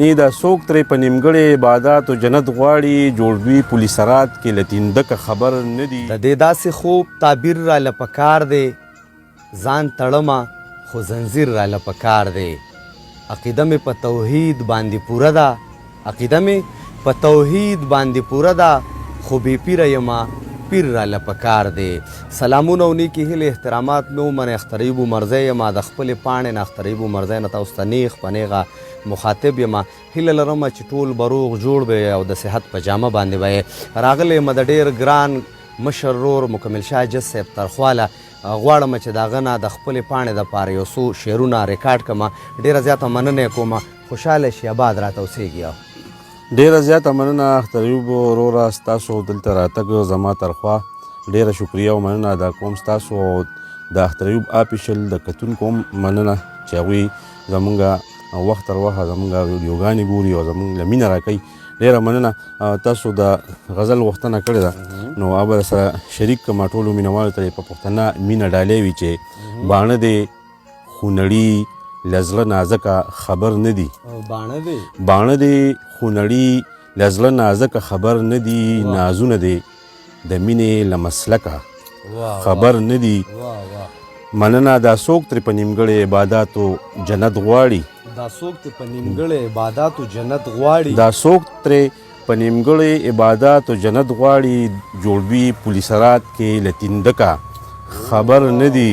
نی دا څوک ترې په نیمګړې عبادات و جنت غواړي جوړوي پولیسرات کې له تیندکه خبر نه دي. د دې داسې خوب تعبیر راله پکار دی ځان تړمه خو زنځیر راله پکار دی. عقیده مې په توحید باندې پوره ده عقیده مې په توحید باندې پوره ده خو بې پیره یمه پیر راله پکار دی. سلامونه او نیکې هیلې احترامات مې ومنئ. اختریب عمرزی یمه د خپلې پاڼې نه اختریب عمرزی نه تاسو ته نیغ په نیغه مخاطب یمه. هیله لرمه چې ټول به روغ جوړ به او د صحت په جامه باندې به یې راغلی یم د ډېر ګران مشر ورور مکمل شاه جز صاحب ترخواله. غواړم چې د هغه نه د خپلې پاڼې دپاره یو څو شعرونه ریکارډ کړمه. ډېره زیاته مننه یې کومه. خوشحاله شي آباد راته اوسېږي. ډېره زیاته مننه اختریب وروره ستاسو دلته راتګ زما ترخوا ډېره شکریه او مننه ادا کوم ستاسو او د اختریب آفیشل د کتونکو هم مننه چې هغوی زمونږ وخت تر وخته زمونږ ویډیوګانې ګوري او زمونږ له مینه راکوي. ډېره مننه. تاسو د غزل غوښتنه کړې ده نو هغه به سره شریک کړم ټولو مینهوالو ته په پښتنه مینه ډالۍ وي چې باڼه دې خونړي له زړه نازکه خبر نه دي. باڼه دې خونړي له زړه نازکه خبر نه دي. نازونه دې د مینې له مسلکه خبر نه دي. مننه. دا څوک ترې په نیمګړې عباداتو جنت غواړي دا څوک ترې په نیمګړې عباداتو جنت غواړي دا څوک ترې په نیمګړې عباداتو جنت غواړي جوړوي پولیسرات کې له تیندکه خبر نه دي.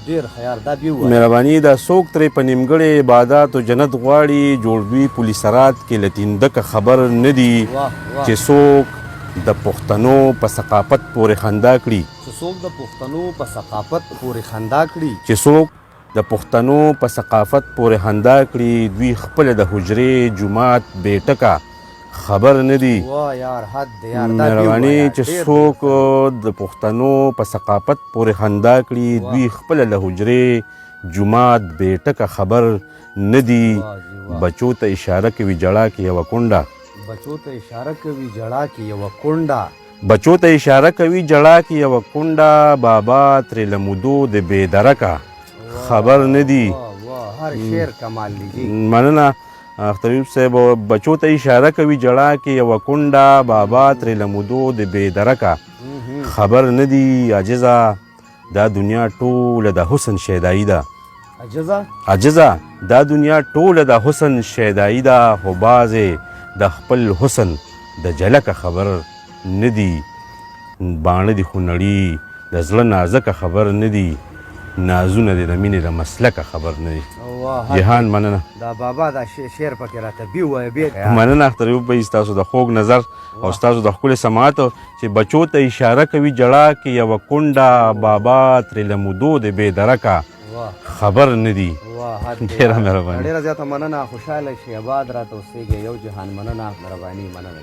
ډېر خیار دا بیا ووایه. مهرباني. دا څوک ترې په نیمګړې عباداتو جنت غواړي جوړوي پولیسرات کې له تیندکه خبر نه دي. چې څوک د پښتنو په ثقافت پورې خندا کړي چې څوک د پښتنو په ثقافت پورې خندا کړي چې څوک د پښتنو په ثقافت پورې خندا کړي دوی خپله د حجرې جومات بې ټکه خبر نه دي. مهرباني. چې څوک د پښتنو په ثقافت پورې خندا کړي دوی خپله له حجرې جومات بې ټکه خبر نه دي. بچو ته اشاره کوي جړا کې یوه کونډه بچو ته اشاره کوي جړا کې یوه کونډه بچو ته اشاره کوي جړا کې یوه کونډه بابا ترې له مودو د بې درکه خبر نه دي. هر شعر کمال دی. مننه اختریب صاحب. بچو ته اشاره کوي جړا کې یوه کونډه بابا ترې له مودو د بې درکه خبر نه دي. عاجزه دا دنیا ټوله د حسن شیدایي ده عاجزه دا دنیا ټوله د حسن شیدایي ده خو بعضې د خپل حسن د جلکه خبر نه دي. باڼه دي خونړي د زړه نازکه خبر نه دي. نازونه دې د مینې د مسلکه خبر نه دي. جهان مننه. دا بابا دا شعر پکې راته بیا ووایه. مننه اختریب بهي ستاسو د خوږ نظر او ستاسو د ښکلي سماعت چې بچو ته اشاره کوي جړا کې یوه کونډه بابا ترې له مودو د بې درکه خبر نه دي. ډېره مهرباني. ډېره زیاته مننه. خوشحاله شي آباد راته اوسېږي. یو جهان مننه. مهرباني مننه.